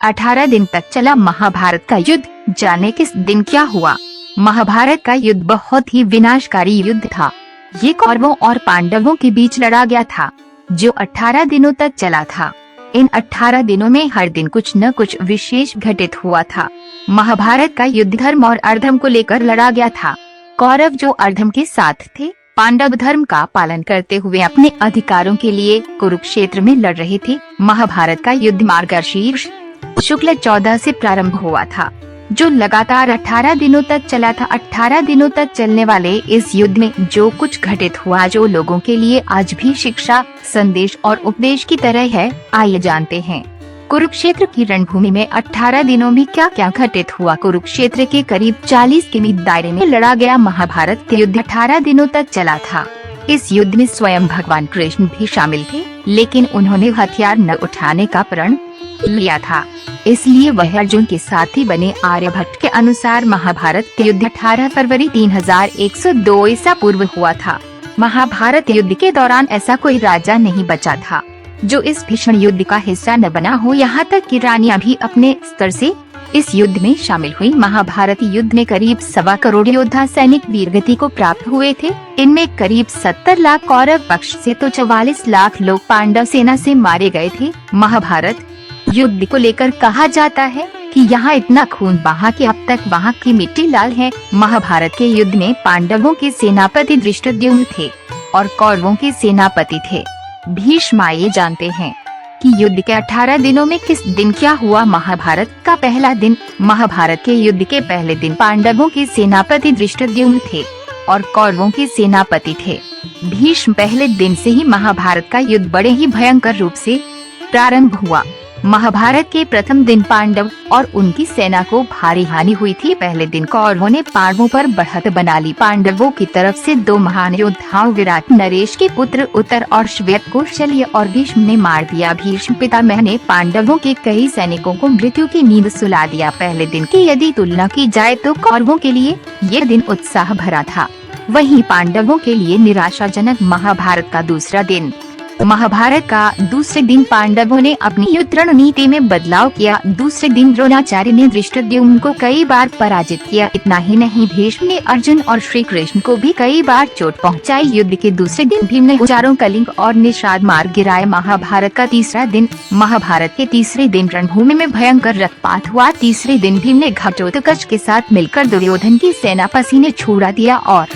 18 दिन तक चला महाभारत का युद्ध। जाने किस दिन क्या हुआ। महाभारत का युद्ध बहुत ही विनाशकारी युद्ध था। ये कौरवों और पांडवों के बीच लड़ा गया था, जो 18 दिनों तक चला था। इन 18 दिनों में हर दिन कुछ न कुछ विशेष घटित हुआ था। महाभारत का युद्ध धर्म और अधर्म को लेकर लड़ा गया था। कौरव जो अधर्म के साथ थे, पांडव धर्म का पालन करते हुए अपने अधिकारों के लिए कुरुक्षेत्र में लड़ रहे थे। महाभारत का युद्ध मार्गशीर्ष शुक्ल 14 से प्रारंभ हुआ था, जो लगातार 18 दिनों तक चला था। 18 दिनों तक चलने वाले इस युद्ध में जो कुछ घटित हुआ, जो लोगों के लिए आज भी शिक्षा, संदेश और उपदेश की तरह है, आइए जानते हैं। कुरुक्षेत्र की रणभूमि में 18 दिनों में क्या क्या घटित हुआ। कुरुक्षेत्र के करीब 40 किमी दायरे में लड़ा गया महाभारत का युद्ध 18 दिनों तक चला था। इस युद्ध में स्वयं भगवान कृष्ण भी शामिल थे, लेकिन उन्होंने हथियार न उठाने का प्रण लिया था, इसलिए वह अर्जुन के साथी बने। आर्यभट्ट के अनुसार महाभारत का युद्ध 18 फरवरी 3102 ईसा पूर्व हुआ था। महाभारत युद्ध के दौरान ऐसा कोई राजा नहीं बचा था जो इस भीषण युद्ध का हिस्सा न बना हो। यहाँ तक कि रानियां भी अपने स्तर से इस युद्ध में शामिल हुई। महाभारत युद्ध में करीब 1.25 करोड़ योद्धा सैनिक वीरगति को प्राप्त हुए थे। इनमें करीब 70 लाख कौरव पक्ष से तो 44 लाख लोग पांडव सेना से मारे गए थे। महाभारत युद्ध को लेकर कहा जाता है कि यहाँ इतना खून बहा कि अब तक वहाँ की मिट्टी लाल है। महाभारत के युद्ध में पांडवों के सेनापति धृष्टद्युम्न थे और कौरवों के सेनापति थे भीष्म। आइए जानते हैं कि युद्ध के 18 दिनों में किस दिन क्या हुआ। महाभारत का पहला दिन। महाभारत के युद्ध के पहले दिन पांडवों के सेनापति धृष्टद्युम्न थे और कौरवों के सेनापति थे भीष्म। पहले दिन से ही महाभारत का युद्ध बड़े ही भयंकर रूप से प्रारंभ हुआ। महाभारत के प्रथम दिन पांडव और उनकी सेना को भारी हानि हुई थी। पहले दिन कौरवों ने पांडवों पर बढ़त बना ली। पांडवों की तरफ से 2 महान योद्धाओं विराट नरेश के पुत्र उत्तर और श्वेत को शल्य और भीष्म ने मार दिया। भीष्म पितामह ने पांडवों के कई सैनिकों को मृत्यु की नींद सुला दिया। पहले दिन की यदि तुलना की जाए तो कौरवों के लिए ये दिन उत्साह भरा था, वहीं पांडवों के लिए निराशाजनक। महाभारत का दूसरा दिन। महाभारत का दूसरे दिन पांडवों ने अपनी युद्ध रणनीति में बदलाव किया। दूसरे दिन द्रोणाचार्य ने धृष्टद्युम्न को कई बार पराजित किया। इतना ही नहीं, भीष्म ने अर्जुन और श्री कृष्ण को भी कई बार चोट पहुंचाई। युद्ध के दूसरे दिन भीम ने हजारों कलिंग और निषाद मार गिराए। महाभारत का तीसरा दिन। महाभारत के तीसरे दिन रणभूमि में भयंकर रक्तपात हुआ। तीसरे दिन भीम ने घटोत्कच के साथ मिलकर दुर्योधन की सेना पसीने छुड़ा दिया और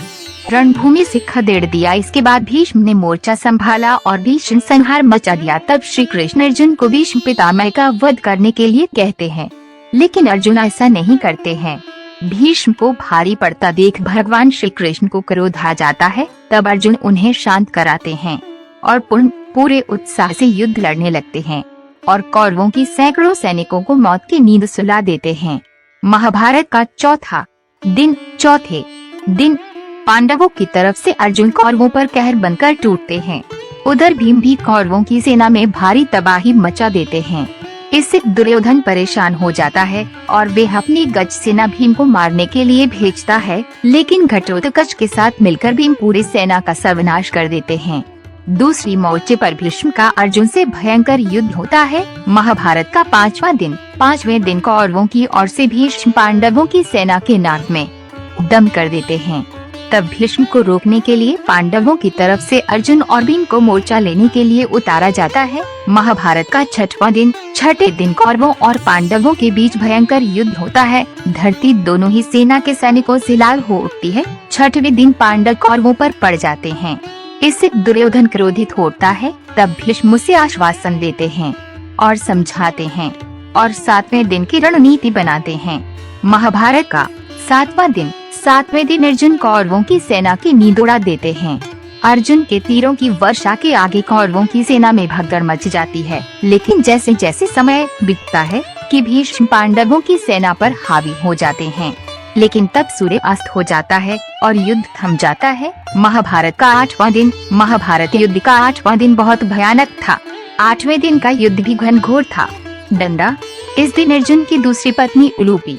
रणभूमि से खदेड़ दिया। इसके बाद भीष्म ने मोर्चा संभाला और भीषण संहार मचा दिया। तब श्री कृष्ण अर्जुन को भीष्म पितामह का वध करने के लिए कहते हैं, लेकिन अर्जुन ऐसा नहीं करते हैं। भीष्म को भारी पड़ता देख भगवान श्री कृष्ण को क्रोध आ जाता है। तब अर्जुन उन्हें शांत कराते हैं और पूरे उत्साह से युद्ध लड़ने लगते हैं और कौरवों की सैकड़ों सैनिकों को मौत की नींद सुला देते हैं। महाभारत का चौथा दिन। चौथे दिन पांडवों की तरफ से अर्जुन कौरवों पर कहर बनकर टूटते हैं। उधर भीम भी कौरवों की सेना में भारी तबाही मचा देते हैं। इससे दुर्योधन परेशान हो जाता है और वे अपनी गज सेना भीम को मारने के लिए भेजता है, लेकिन घटोत्कच के साथ मिलकर भीम पूरी सेना का सर्वनाश कर देते हैं। दूसरी मोर्चे पर भीष्म का अर्जुन से भयंकर युद्ध होता है। महाभारत का पांचवा दिन। पांचवें दिन कौरवों की ओर से भीष्म पांडवों की सेना के नाक में दम कर देते हैं। तब भीष्म को रोकने के लिए पांडवों की तरफ से अर्जुन और भीम को मोर्चा लेने के लिए उतारा जाता है। महाभारत का छठवां दिन। छठे दिन कौरवों और पांडवों के बीच भयंकर युद्ध होता है। धरती दोनों ही सेना के सैनिकों से लाल हो उठती है। छठवें दिन पांडव कौरवों पर पड़ जाते हैं। इससे दुर्योधन क्रोधित होता है। तब भीष्म उसे आश्वासन देते हैं और समझाते हैं और 7वें दिन की रणनीति बनाते हैं। महाभारत का 7वां दिन। 7वें दिन अर्जुन कौरवों की सेना की नींद उड़ा देते हैं। अर्जुन के तीरों की वर्षा के आगे कौरवों की सेना में भगदड़ मच जाती है। लेकिन जैसे जैसे समय बीतता है कि भीष्म पांडवों की सेना पर हावी हो जाते हैं, लेकिन तब सूर्य अस्त हो जाता है और युद्ध थम जाता है। महाभारत का 8वां दिन। महाभारत युद्ध का 8वां दिन बहुत भयानक था। 8वें दिन का युद्ध भी घनघोर था। डंडा। इस दिन अर्जुन की दूसरी पत्नी उलूपी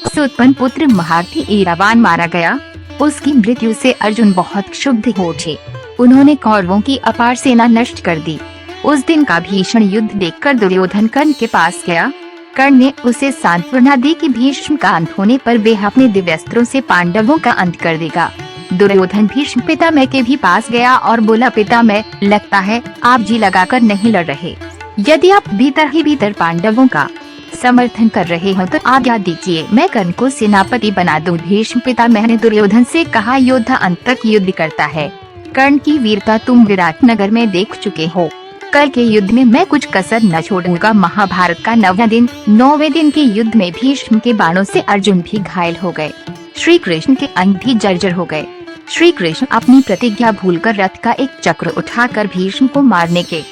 से उत्पन्न पुत्र महारथी ऐरावान मारा गया। उसकी मृत्यु से अर्जुन बहुत क्षुब्ध हो उठे। उन्होंने कौरवों की अपार सेना नष्ट कर दी। उस दिन का भीषण युद्ध देखकर दुर्योधन कर्ण के पास गया। कर्ण ने उसे सांत्वना दी कि भीष्म का अंत होने पर वे अपने दिव्यास्त्रों से पांडवों का अंत कर देगा। दुर्योधन भीष्म पितामह के भी पास गया और बोला, पितामह, लगता है आप जी लगाकर नहीं लड़ रहे। यदि आप भीतर ही भीतर पांडवों का समर्थन कर रहे हो तो आज्ञा दीजिए, मैं कर्ण को सेनापति बना दूं। भीष्म पितामह ने दुर्योधन से कहा, योद्धा अंत तक युद्ध करता है। कर्ण की वीरता तुम विराटनगर में देख चुके हो। कल के युद्ध में मैं कुछ कसर न छोड़ूंगा। महाभारत का 9वें दिन के युद्ध में भीष्म के बाणों से अर्जुन भी घायल हो गए। श्री कृष्ण के अंग भी जर्जर हो गए। श्री कृष्ण अपनी प्रतिज्ञा भूलकर रथ का एक चक्र उठाकर भीष्म को मारने के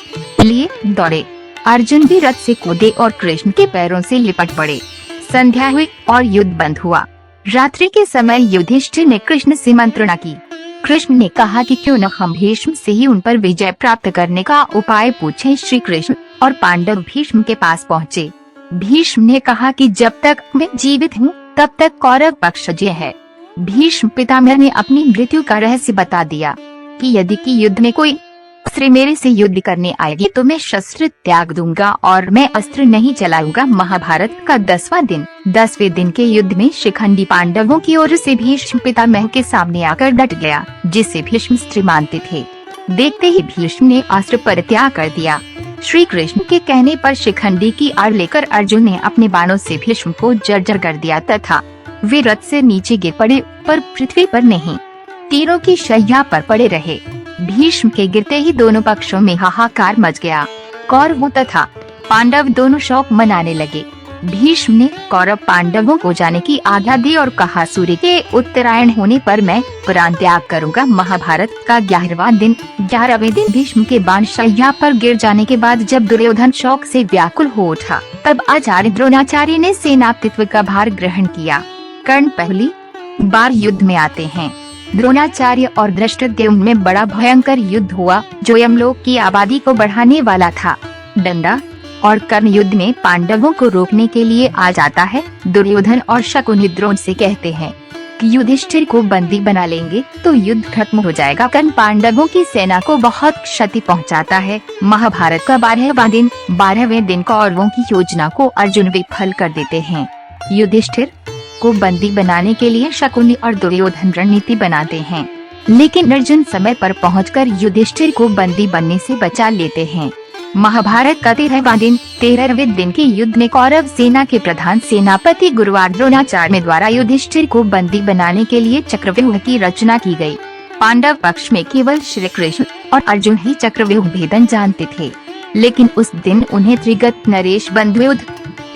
लिए दौड़े। अर्जुन भी रथ से कूदे और कृष्ण के पैरों से लिपट पड़े। संध्या हुई और युद्ध बंद हुआ। रात्रि के समय युधिष्ठिर ने कृष्ण से मंत्रणा की। कृष्ण ने कहा कि क्यों न हम भीष्म से ही उन पर विजय प्राप्त करने का उपाय पूछें। श्री कृष्ण और पांडव भीष्म के पास पहुँचे। भीष्म ने कहा कि जब तक मैं जीवित हूँ तब तक कौरव पक्ष जय है। भीष्म पितामह ने अपनी मृत्यु का रहस्य बता दिया कि यदि कि युद्ध में कोई स्त्री मेरे से युद्ध करने आएगी तो मैं शस्त्र त्याग दूंगा और मैं अस्त्र नहीं चलाऊंगा। महाभारत का 10वें दिन के युद्ध में शिखंडी पांडवों की ओर से भीष्म पितामह के सामने आकर डट गया, जिसे भीष्म स्त्री मानते थे। देखते ही भीष्म ने अस्त्र परित्याग कर दिया। श्री कृष्ण के कहने पर शिखंडी की आड़ लेकर अर्जुन ने अपने बाणों से भीष्म को जर्जर कर दिया तथा वे रथ से नीचे गिर पड़े, पर पृथ्वी पर नहीं, तीरों की शैया पर पड़े रहे। भीष्म के गिरते ही दोनों पक्षों में हाहाकार मच गया। कौरवों तथा पांडव दोनों शोक मनाने लगे। भीष्म ने कौरव पांडवों को जाने की आज्ञा दी और कहा, सूर्य के उत्तरायण होने पर मैं प्राण त्याग करूंगा। महाभारत का 11वें दिन भीष्म के बाण शैया पर गिर जाने के बाद जब दुर्योधन शोक से व्याकुल हो उठा, तब आचार्य द्रोणाचार्य ने सेनापतित्व का भार ग्रहण किया। कर्ण पहली बार युद्ध में आते हैं। द्रोणाचार्य और धृष्टद्युम्न में बड़ा भयंकर युद्ध हुआ जो यमलोक की आबादी को बढ़ाने वाला था। डंडा और कर्ण युद्ध में पांडवों को रोकने के लिए आ जाता है। दुर्योधन और शकुनि द्रोण से कहते हैं कि युधिष्ठिर को बंदी बना लेंगे तो युद्ध खत्म हो जाएगा। कर्ण पांडवों की सेना को बहुत क्षति पहुंचाता है। महाभारत का 12वें दिन कौरवों की योजना को अर्जुन विफल कर देते हैं। युधिष्ठिर को बंदी बनाने के लिए शकुनि और दुर्योधन रणनीति बनाते हैं, लेकिन अर्जुन समय पर पहुंचकर युधिष्ठिर को बंदी बनने से बचा लेते हैं। महाभारत का 13वें दिन के युद्ध में कौरव सेना के प्रधान सेनापति गुरुवार द्रोणाचार्य द्वारा युधिष्ठिर को बंदी बनाने के लिए चक्रव्यूह की रचना की गई। पांडव पक्ष में केवल श्री कृष्ण और अर्जुन ही चक्रव्यूह भेदन जानते थे, लेकिन उस दिन उन्हें त्रिगत नरेश बंधुयुद्ध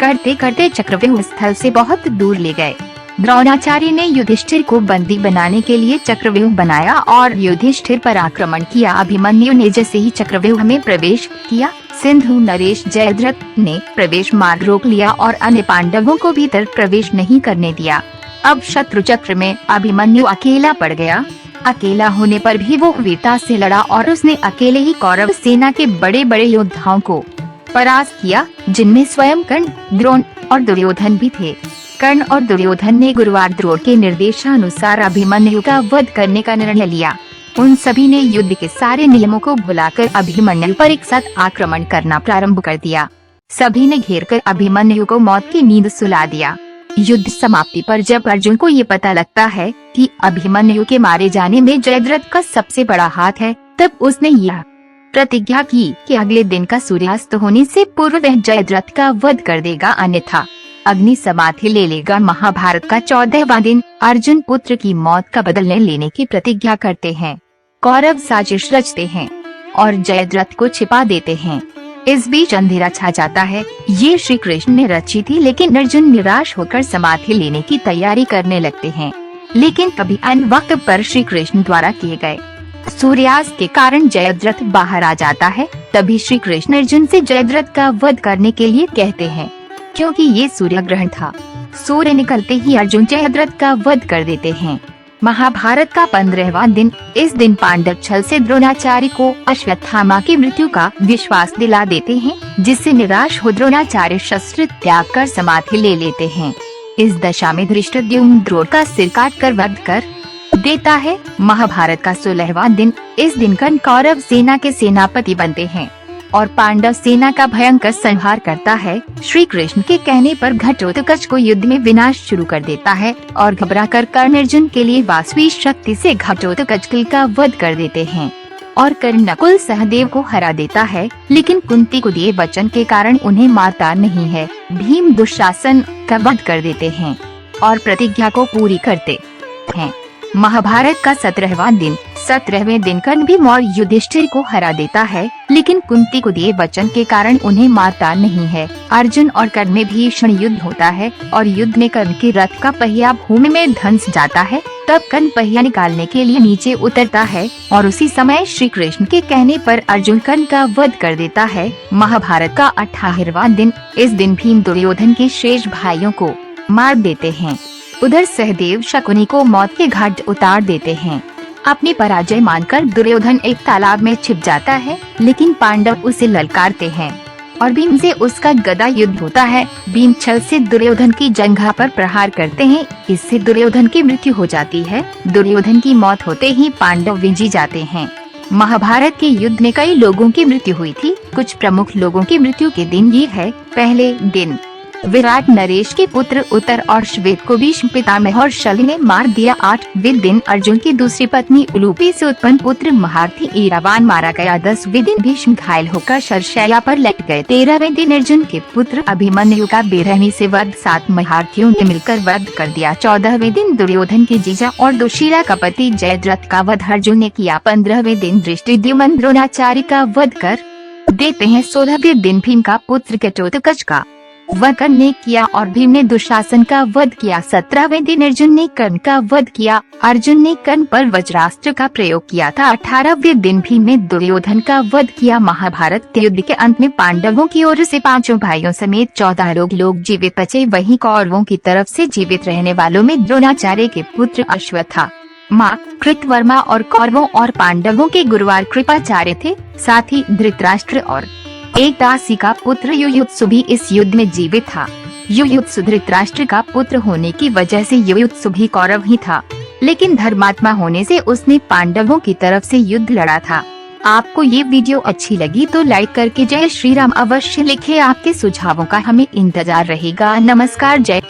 करते करते चक्रव्यूह स्थल से बहुत दूर ले गए। द्रोणाचार्य ने युधिष्ठिर को बंदी बनाने के लिए चक्रव्यूह बनाया और युधिष्ठिर पर आक्रमण किया। अभिमन्यु ने जैसे ही चक्रव्यूह में प्रवेश किया, सिंधु नरेश जयद्रथ ने प्रवेश मार्ग रोक लिया और अन्य पांडवों को भीतर प्रवेश नहीं करने दिया। अब शत्रु चक्र में अभिमन्यु अकेला पड़ गया। अकेला होने पर भी वो वीरता से लड़ा और उसने अकेले ही कौरव सेना के बड़े बड़े योद्धाओं को परास्त किया, जिनमें स्वयं कर्ण, द्रोण और दुर्योधन भी थे। कर्ण और दुर्योधन ने गुरुवार द्रोण के निर्देशानुसार अभिमन्यु का वध करने का निर्णय लिया। उन सभी ने युद्ध के सारे नियमों को भुलाकर अभिमन्यु पर एक साथ आक्रमण करना प्रारंभ कर दिया। सभी ने घेरकर अभिमन्यु को मौत की नींद सुला दिया। युद्ध समाप्ति पर जब अर्जुन को ये पता लगता है कि अभिमन्यु के मारे जाने में जयद्रथ का सबसे बड़ा हाथ है, तब उसने यह प्रतिज्ञा की कि अगले दिन का सूर्यास्त होने से पूर्व वह जयद्रथ का वध कर देगा, अन्यथा अग्नि समाधि ले लेगा। महाभारत का 14वां दिन अर्जुन पुत्र की मौत का बदला लेने की प्रतिज्ञा करते हैं। कौरव साजिश रचते हैं और जयद्रथ को छिपा देते हैं। इस बीच अंधेरा छा जाता है। ये श्री कृष्ण ने रची थी, लेकिन अर्जुन निराश होकर समाधि लेने की तैयारी करने लगते हैं। लेकिन तभी अन्य वक्त पर श्री कृष्ण द्वारा किए गए सूर्यास्त के कारण जयद्रथ बाहर आ जाता है। तभी श्री कृष्ण अर्जुन से जयद्रथ का वध करने के लिए कहते हैं, क्योंकि ये सूर्य ग्रहण था। सूर्य निकलते ही अर्जुन जयद्रथ का वध कर देते हैं। महाभारत का 15वां दिन। इस दिन पांडव छल से द्रोणाचार्य को अश्वत्थामा की मृत्यु का विश्वास दिला देते हैं, जिससे निराश हो द्रोणाचार्य शस्त्र त्याग कर समाधि ले लेते हैं। इस दशा में धृष्टद्युम्न द्रोण का सिर काट कर वध कर देता है। महाभारत का 16वां दिन। इस दिन कर्ण कौरव सेना के सेनापति बनते हैं। और पांडव सेना का भयंकर संहार करता है। श्री कृष्ण के कहने पर घटोत्कच को युद्ध में विनाश शुरू कर देता है और घबराकर कर्ण अर्जुन के लिए वासवी शक्ति से घटोत्कच का वध कर देते हैं और कर्ण नकुल सहदेव को हरा देता है, लेकिन कुंती को दिए वचन के कारण उन्हें मारता नहीं है। भीम दुशासन का वध कर देते हैं और प्रतिज्ञा को पूरी करते हैं। महाभारत का 17वां दिन। 17वें दिन कर्ण भीम और युधिष्ठिर को हरा देता है, लेकिन कुंती को दिए वचन के कारण उन्हें मारता नहीं है। अर्जुन और कर्ण में भीषण युद्ध होता है और युद्ध में कर्ण के रथ का पहिया भूमि में धंस जाता है। तब कर्ण पहिया निकालने के लिए नीचे उतरता है और उसी समय श्री कृष्ण के कहने पर अर्जुन कर्ण का वध कर देता है। महाभारत का 18वां दिन। इस दिन भीम दुर्योधन के शेष भाइयों को मार देते हैं। उधर सहदेव शकुनी को मौत के घाट उतार देते हैं। अपनी पराजय मानकर दुर्योधन एक तालाब में छिप जाता है, लेकिन पांडव उसे ललकारते हैं और भीम से उसका गदा युद्ध होता है। भीम छल से दुर्योधन की जंघा पर प्रहार करते हैं, इससे दुर्योधन की मृत्यु हो जाती है। दुर्योधन की मौत होते ही पांडव विजयी जाते हैं। महाभारत के युद्ध में कई लोगों की मृत्यु हुई थी। कुछ प्रमुख लोगों की मृत्यु के दिन ये है। पहले दिन विराट नरेश के पुत्र उत्तर और श्वेत को भीष्म पितामह और शल्य ने मार दिया। 8वें दिन अर्जुन की दूसरी पत्नी उलूपी से उत्पन्न पुत्र महारथी ईरावान मारा गया। 10वें दिन भीष्म घायल होकर शरशैया पर लट गए। 13वें दिन अर्जुन के पुत्र अभिमन्यु का बेरहमी से वध 7 महारथियों ने मिलकर वध कर दिया। 14वें दिन दुर्योधन के जीजा और दुशीला का पति जयद्रथ का वध अर्जुन ने किया। 15वें दिन धृष्टद्युम्न द्रोणाचार्य का वध कर देते हैं। 16वें दिन भीम का पुत्र घटोत्कच का वध कर्ण ने किया और भीम ने दुशासन का वध किया। 17वें दिन अर्जुन ने कर्ण का वध किया। अर्जुन ने कर्ण पर वज्रास्त्र का प्रयोग किया था। 18वें दिन भीम ने दुर्योधन का वध किया। महाभारत के युद्ध के अंत में पांडवों की ओर से 5 भाइयों समेत 14 लोग जीवित बचे। वहीं कौरवों की तरफ से जीवित रहने वालों में द्रोणाचार्य के पुत्र अश्वत्थामा, कृतवर्मा और कौरवों और पांडवों के गुरुवार कृपाचार्य थे। साथ ही धृतराष्ट्र और एक दासी का पुत्र युयुत्सु भी इस युद्ध में जीवित था। युयुत्सु धृतराष्ट्र का पुत्र होने की वजह से युयुत्सु भी कौरव ही था, लेकिन धर्मात्मा होने से उसने पांडवों की तरफ से युद्ध लड़ा था। आपको ये वीडियो अच्छी लगी तो लाइक करके जय श्री राम अवश्य लिखें। आपके सुझावों का हमें इंतजार रहेगा। नमस्कार। जय